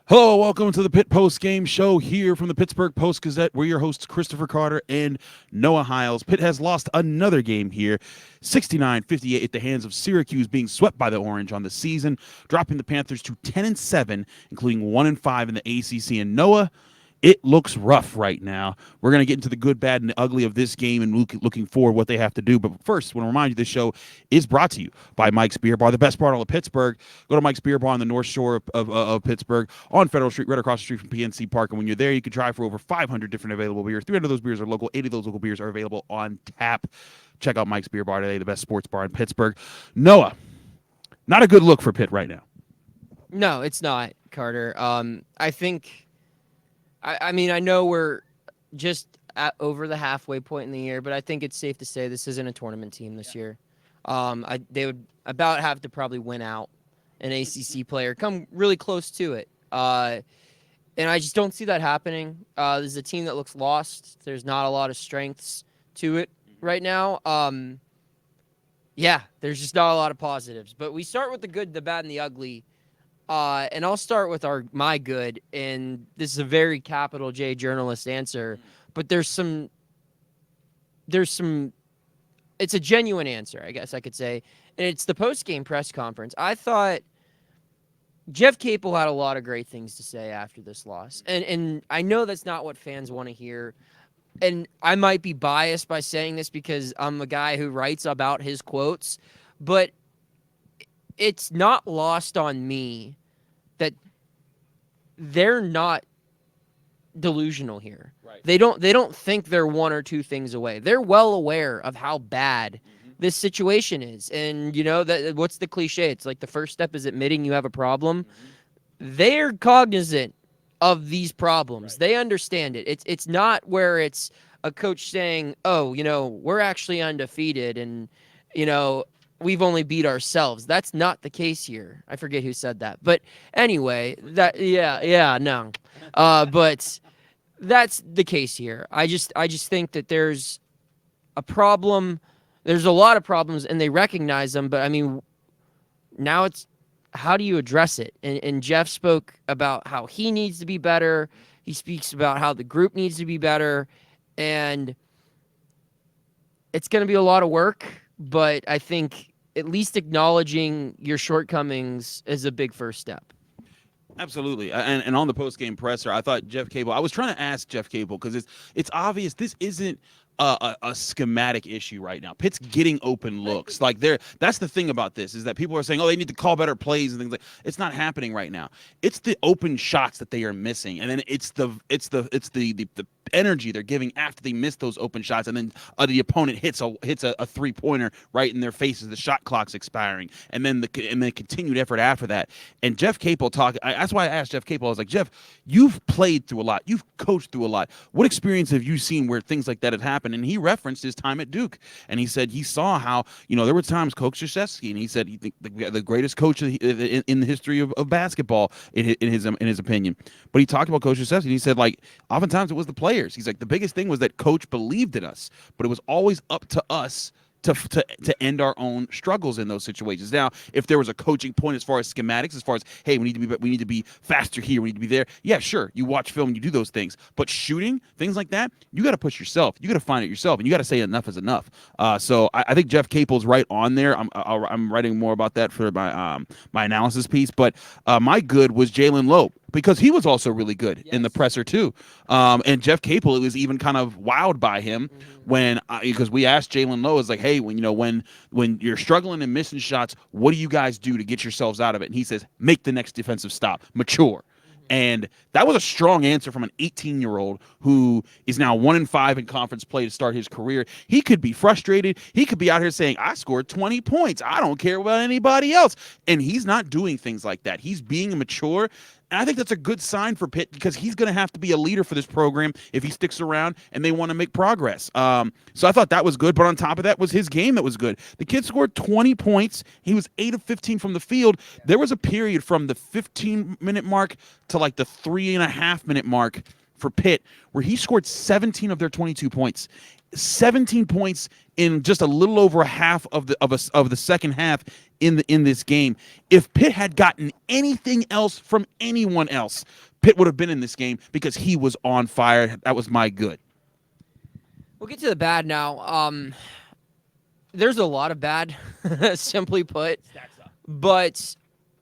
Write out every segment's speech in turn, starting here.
Hello, welcome to the Pitt Post-Game Show here from the Pittsburgh Post-Gazette. We're your hosts, Christopher Carter and Noah Hiles. Pitt has lost another game here, 69-58 at the hands of Syracuse, being swept by the Orange on the season, dropping the Panthers to 10-7, including 1-5 in the ACC. And Noah, it looks rough right now. We're going to get into the good, bad, and the ugly of this game and looking forward what they have to do. But first, I want to remind you this show is brought to you by Mike's Beer Bar, the best bar in all of Pittsburgh. Go to Mike's Beer Bar on the North Shore of Pittsburgh on Federal Street, right across the street from PNC Park. And when you're there, you can try for over 500 different available beers. 300 of those beers are local. 80 of those local beers are available on tap. Check out Mike's Beer Bar today, the best sports bar in Pittsburgh. Noah, not a good look for Pitt right now. No, it's not, Carter. I think... I mean, I know we're just over the halfway point in the year, but I think it's safe to say this isn't a tournament team this year. They would about have to probably win out an ACC player, come really close to it. And I just don't see that happening. This is a team that looks lost. There's not a lot of strengths to it right now. There's just not a lot of positives. But we start with the good, the bad, and the ugly. And I'll start with my good, and this is a very capital J journalist answer, but there's some, it's a genuine answer, I guess I could say, and it's the post-game press conference. I thought Jeff Capel had a lot of great things to say after this loss, and I know that's not what fans want to hear, and I might be biased by saying this because I'm a guy who writes about his quotes, but it's not lost on me that they're not delusional here. Right. They don't think they're one or two things away. They're well aware of how bad this situation is. And you know that what's the cliche? It's like the first step is admitting you have a problem. They're cognizant of these problems. Right. They understand it. It's not where it's a coach saying, "Oh, we're actually undefeated and we've only beat ourselves." That's not the case here. I forget who said that. But anyway, no. But that's the case here. I just think that there's a problem. There's a lot of problems, and they recognize them. But, I mean, now it's how do you address it? And Jeff spoke about how he needs to be better. He speaks about how the group needs to be better. And it's going to be a lot of work. But I think at least acknowledging your shortcomings is a big first step. Absolutely. And on the post-game presser, I thought Jeff Capel, I was trying to ask Jeff Capel because it's obvious this isn't a schematic issue right now. Pitt's getting open looks. Like that's the thing about this is that people are saying, oh, they need to call better plays and things like it's not happening right now. It's the open shots that they are missing. And then it's the energy they're giving after they miss those open shots, and then the opponent hits a three-pointer right in their faces. The shot clock's expiring, and then the continued effort after that. And Jeff Capel that's why I asked Jeff Capel. I was like, Jeff, you've played through a lot, you've coached through a lot. What experience have you seen where things like that have happened? And he referenced his time at Duke, and he said he saw how there were times Coach Krzyzewski, and he said he think the greatest coach in the history of basketball in his opinion. But he talked about Coach Krzyzewski, and he said like oftentimes it was the players. He's like the biggest thing was that Coach believed in us, but it was always up to us to end our own struggles in those situations. Now, if there was a coaching point as far as schematics, as far as hey, we need to be faster here, we need to be there. Yeah, sure. You watch film, you do those things, but shooting things like that, you got to push yourself. You got to find it yourself, and you got to say enough is enough. So I think Jeff Capel's right on there. I'm writing more about that for my analysis piece, but my good was Jaland Lowe, because he was also really good in the presser too. And Jeff Capel was even kind of wowed by him when because we asked Jaland Lowe, is like, hey, when you're struggling and missing shots, what do you guys do to get yourselves out of it? And he says, make the next defensive stop, mature. And that was a strong answer from an 18-year-old who is now 1-5 in conference play to start his career. He could be frustrated. He could be out here saying, I scored 20 points. I don't care about anybody else. And he's not doing things like that. He's being mature. And I think that's a good sign for Pitt because he's going to have to be a leader for this program if he sticks around and they want to make progress. So I thought that was good. But on top of that was his game that was good. The kid scored 20 points. He was 8 of 15 from the field. There was a period from the 15-minute mark to like the 3.5-minute mark for Pitt where he scored 17 of their 22 points. 17 points in just a little over a half of the second half in this game. If Pitt had gotten anything else from anyone else, Pitt would have been in this game because he was on fire. That was my good. We'll get to the bad now. There's a lot of bad, simply put. But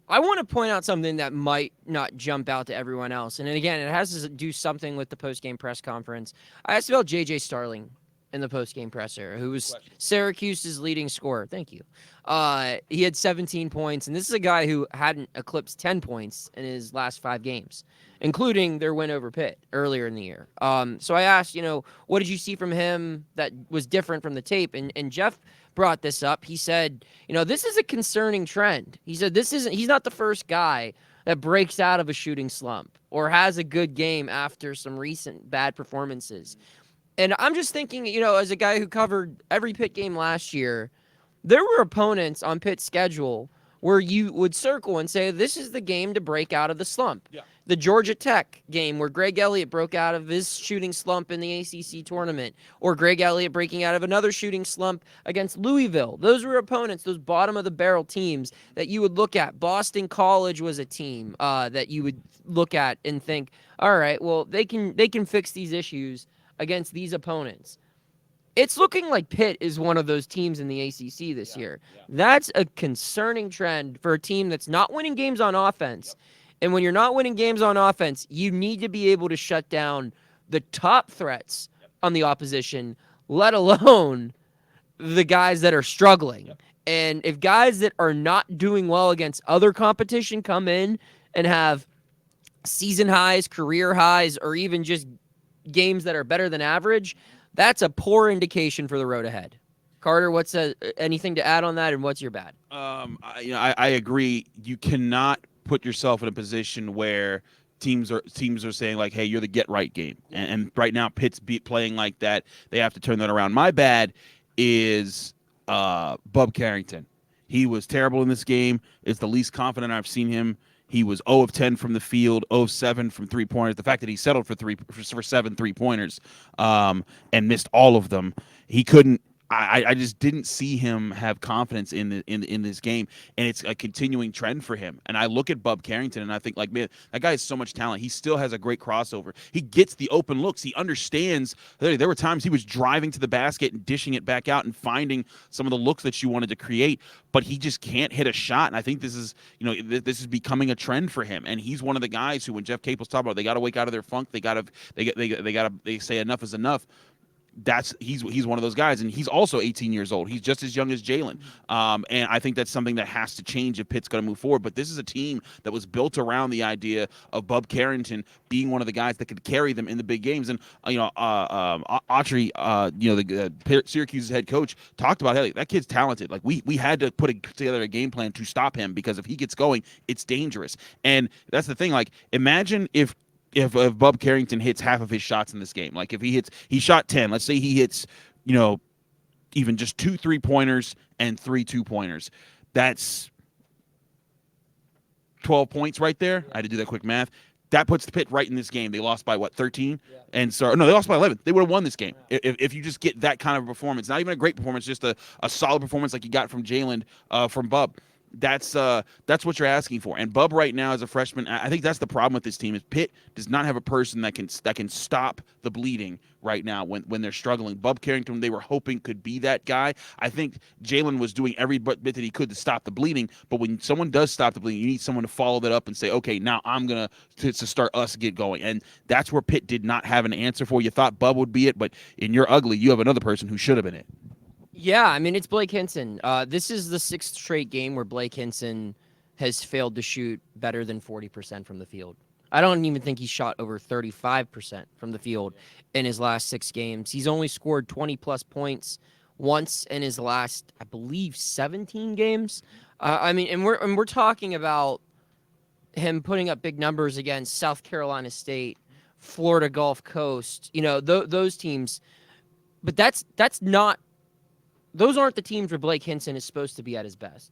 I want to point out something that might not jump out to everyone else. And again, it has to do something with the post-game press conference. I asked about J.J. Starling in the post-game presser, who was Syracuse's leading scorer. Thank you. He had 17 points, and this is a guy who hadn't eclipsed 10 points in his last 5 games, including their win over Pitt earlier in the year. So I asked, what did you see from him that was different from the tape? And Jeff brought this up. He said, this is a concerning trend. He said he's not the first guy that breaks out of a shooting slump or has a good game after some recent bad performances. And I'm just thinking, as a guy who covered every Pitt game last year, there were opponents on Pitt's schedule where you would circle and say, this is the game to break out of the slump. Yeah. The Georgia Tech game where Greg Elliott broke out of his shooting slump in the ACC tournament, or Greg Elliott breaking out of another shooting slump against Louisville. Those were opponents, those bottom-of-the-barrel teams that you would look at. Boston College was a team that you would look at and think, all right, well, they can fix these issues against these opponents. It's looking like Pitt is one of those teams in the ACC this year. Yeah. That's a concerning trend for a team that's not winning games on offense. Yep. And when you're not winning games on offense, you need to be able to shut down the top threats on the opposition, let alone the guys that are struggling. Yep. And if guys that are not doing well against other competition come in and have season highs, career highs, or even just games that are better than average, that's a poor indication for the road ahead. Carter, what's anything to add on that, and what's your bad? I agree. You cannot put yourself in a position where teams are saying like, "Hey, you're the get right game," and right now Pitt's playing like that. They have to turn that around. My bad is Bub Carrington. He was terrible in this game. It's the least confident I've seen him. He was 0 of 10 from the field, 0 of 7 from three-pointers. The fact that he settled for 7 three-pointers and missed all of them, he couldn't. I just didn't see him have confidence in this game, and it's a continuing trend for him. And I look at Bub Carrington, and I think, like, man, that guy has so much talent. He still has a great crossover. He gets the open looks. He understands. There were times he was driving to the basket and dishing it back out and finding some of the looks that you wanted to create, but he just can't hit a shot. And I think this is becoming a trend for him. And he's one of the guys who, when Jeff Capel's talking about, they got to wake out of their funk. They say enough is enough. He's one of those guys, and he's also 18 years old. He's just as young as Jaland, and I think that's something that has to change if Pitt's going to move forward. But this is a team that was built around the idea of Bub Carrington being one of the guys that could carry them in the big games. And Autry, the Syracuse's head coach, talked about, hey, that kid's talented. Like we had to put together a game plan to stop him because if he gets going, it's dangerous. And that's the thing. Like, imagine if Bub Carrington hits half of his shots in this game, like if he shot 10, let's say he hits, even just 2 3-pointers and 3 2-pointers, that's 12 points right there. I had to do that quick math. That puts the Pitt right in this game. They lost by 13? Yeah. And so, no, they lost by 11. They would have won this game if you just get that kind of performance. Not even a great performance, just a solid performance like you got from Jaland, from Bub. That's what you're asking for. And Bub right now as a freshman, I think that's the problem with this team is Pitt does not have a person that can stop the bleeding right now when they're struggling. Bub Carrington, they were hoping could be that guy. I think Jaland was doing every bit that he could to stop the bleeding. But when someone does stop the bleeding, you need someone to follow that up and say, okay, now I'm going to start us get going. And that's where Pitt did not have an answer for. You thought Bub would be it, but in your ugly, you have another person who should have been it. Yeah, I mean, it's Blake Hinson. This is the 6th straight game where Blake Hinson has failed to shoot better than 40% from the field. I don't even think he shot over 35% from the field in his last 6 games. He's only scored 20-plus points once in his last, I believe, 17 games. And we're talking about him putting up big numbers against South Carolina State, Florida Gulf Coast, those teams. But that's not. Those aren't the teams where Blake Hinson is supposed to be at his best.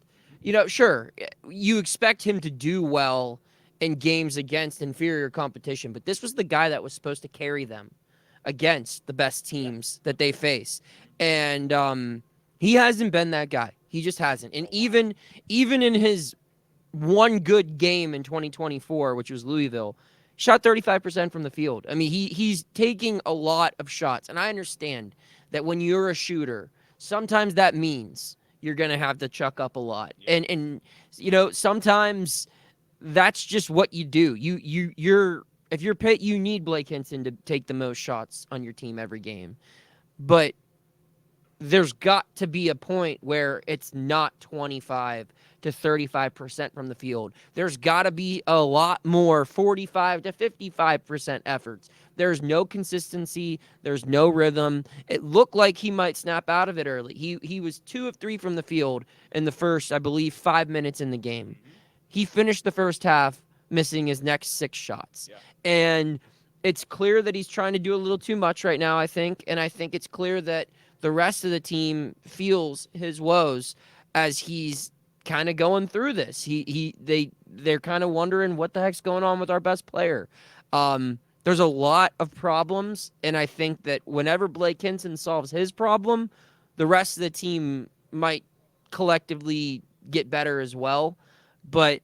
Sure, you expect him to do well in games against inferior competition, but this was the guy that was supposed to carry them against the best teams that they face. And he hasn't been that guy. He just hasn't. And even in his one good game in 2024, which was Louisville, shot 35% from the field. I mean, he's taking a lot of shots. And I understand that when you're a shooter, sometimes that means you're going to have to chuck up a lot. And sometimes that's just what you do. If you're Pitt, you need Blake Hinson to take the most shots on your team every game. But there's got to be a point where it's not 25 to 35% from the field. There's got to be a lot more 45 to 55% efforts. There's no consistency. There's no rhythm. It looked like he might snap out of it early. He was 2 of 3 from the field in the first, I believe, 5 minutes in the game. He finished the first half missing his next 6 shots. Yeah. And it's clear that he's trying to do a little too much right now, I think. And I think it's clear that the rest of the team feels his woes as he's kind of going through this. They're kind of wondering what the heck's going on with our best player. There's a lot of problems, and I think that whenever Blake Hinson solves his problem, the rest of the team might collectively get better as well. But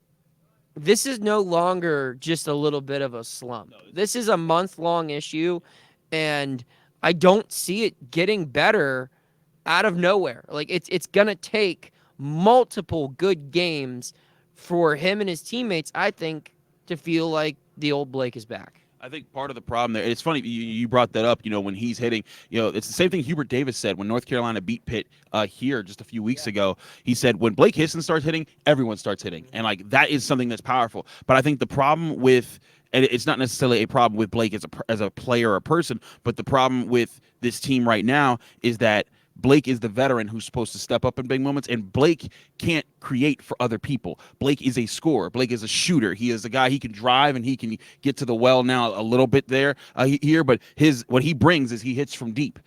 this is no longer just a little bit of a slump. This is a month-long issue, and I don't see it getting better out of nowhere. Like it's gonna take multiple good games for him and his teammates, I think, to feel like the old Blake is back. I think part of the problem there, it's funny you brought that up, when he's hitting, it's the same thing Hubert Davis said when North Carolina beat Pitt here just a few weeks ago. He said when Blake Hinson starts hitting, everyone starts hitting. And that is something that's powerful. But I think the problem with, and it's not necessarily a problem with Blake as a player or a person, but the problem with this team right now is that Blake is the veteran who's supposed to step up in big moments, and Blake can't create for other people. Blake is a scorer. Blake is a shooter. He is a guy, he can drive, and he can get to the well now a little bit there here, but what he brings is he hits from deep.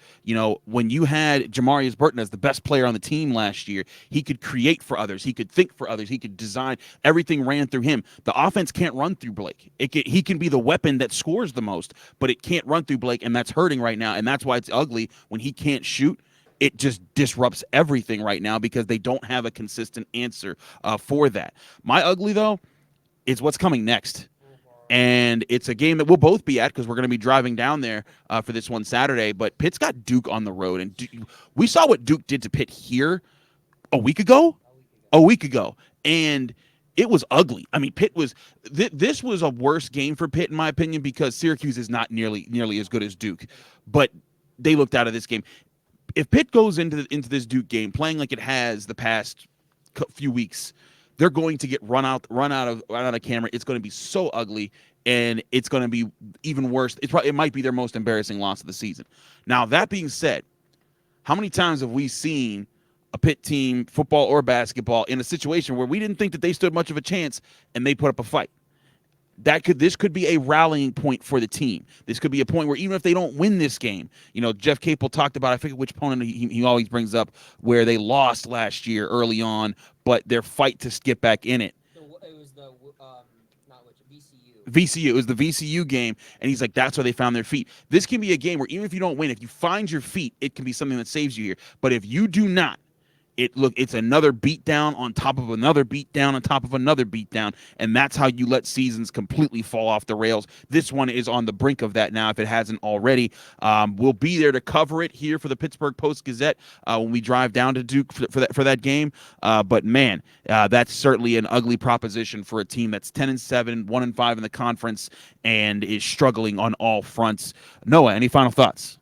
When you had Jamarius Burton as the best player on the team last year, he could create for others. He could think for others. He could design. Everything ran through him. The offense can't run through Blake. He can be the weapon that scores the most, but it can't run through Blake, and that's hurting right now, and that's why it's ugly when he can't shoot. It just disrupts everything right now because they don't have a consistent answer for that. My ugly, though, is what's coming next. And it's a game that we'll both be at because we're going to be driving down there for this one Saturday. But Pitt's got Duke on the road. And we saw what Duke did to Pitt here a week ago. And it was ugly. I mean, Pitt was this was a worse game for Pitt, in my opinion, because Syracuse is not nearly as good as Duke. But they looked out of this game. If Pitt goes into this Duke game playing like it has the past few weeks, they're going to get run out of camera. It's going to be so ugly, and it's going to be even worse. It might be their most embarrassing loss of the season. Now, that being said, how many times have we seen a Pitt team, football or basketball, in a situation where we didn't think that they stood much of a chance and they put up a fight? This could be a rallying point for the team. This could be a point where even if they don't win this game, Jeff Capel talked about, I forget which opponent he always brings up, where they lost last year early on, but their fight to get back in it. It was the VCU. VCU. It was the VCU game, and he's like, that's where they found their feet. This can be a game where even if you don't win, if you find your feet, it can be something that saves you here. But if you do not, it's another beatdown on top of another beatdown on top of another beatdown, and that's how you let seasons completely fall off the rails. This one is on the brink of that now, if it hasn't already. We'll be there to cover it here for the Pittsburgh Post-Gazette when we drive down to Duke for that game. But man, that's certainly an ugly proposition for a team that's 10-7, 1-5 in the conference, and is struggling on all fronts. Noah, any final thoughts?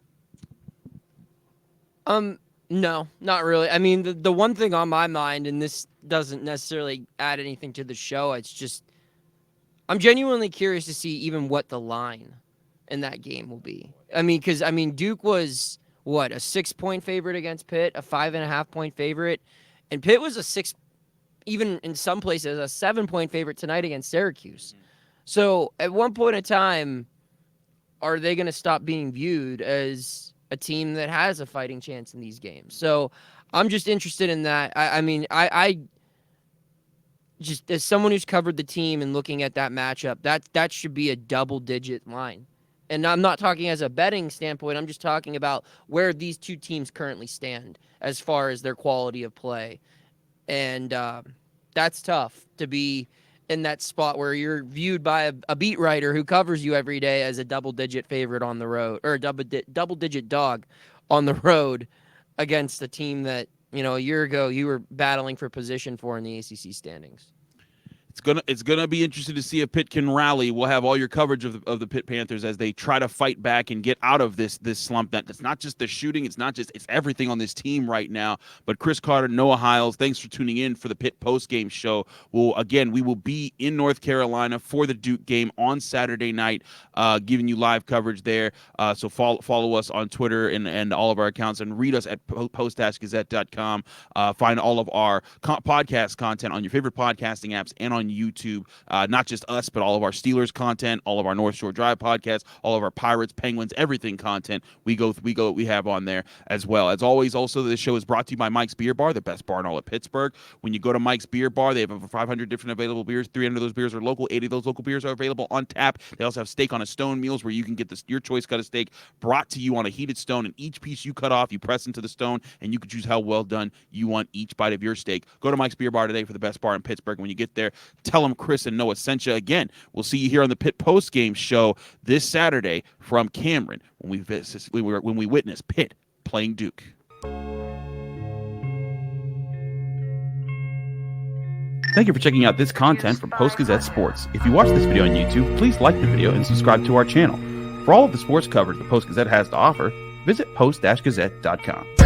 No, not really. I mean, the one thing on my mind, and this doesn't necessarily add anything to the show, it's just I'm genuinely curious to see even what the line in that game will be. I mean, because Duke was a 6-point favorite against Pitt, a 5.5-point favorite, and Pitt was even in some places a 7-point favorite tonight against Syracuse. So at one point in time, are they going to stop being viewed as a team that has a fighting chance in these games? So I'm just interested in that. just as someone who's covered the team and looking at that matchup, that should be a double-digit line. And I'm not talking as a betting standpoint. I'm just talking about where these two teams currently stand as far as their quality of play. And that's tough to be in that spot where you're viewed by a beat writer who covers you every day as a double-digit favorite on the road, or a double-digit dog on the road against a team that, a year ago you were battling for position for in the ACC standings. It's gonna be interesting to see if Pitt can rally. We'll have all your coverage of the Pitt Panthers as they try to fight back and get out of this slump. That's not just the shooting, it's everything on this team right now. But Chris Carter, Noah Hiles, thanks for tuning in for the Pitt postgame show. We will be in North Carolina for the Duke game on Saturday night, giving you live coverage there. So follow us on Twitter and all of our accounts, and read us at post-gazette.com. Find all of our podcast content on your favorite podcasting apps and on YouTube, not just us, but all of our Steelers content, all of our North Shore Drive podcasts, all of our Pirates, Penguins, everything content we have on there as well. As always, also this show is brought to you by Mike's Beer Bar, the best bar in all of Pittsburgh. When you go to Mike's Beer Bar, they have over 500 different available beers. 300 of those beers are local. 80 of those local beers are available on tap. They also have steak on a stone meals where you can get your choice cut of steak brought to you on a heated stone, and each piece you cut off, you press into the stone, and you can choose how well done you want each bite of your steak. Go to Mike's Beer Bar today for the best bar in Pittsburgh. When you get there, tell them Chris and Noah sent you. Again, we'll see you here on the Pitt postgame show this Saturday from Cameron when we witness Pitt playing Duke. Thank you for checking out this content from Post-Gazette Sports. If you watch this video on YouTube, please like the video and subscribe to our channel. For all of the sports coverage the Post-Gazette has to offer, visit post-gazette.com.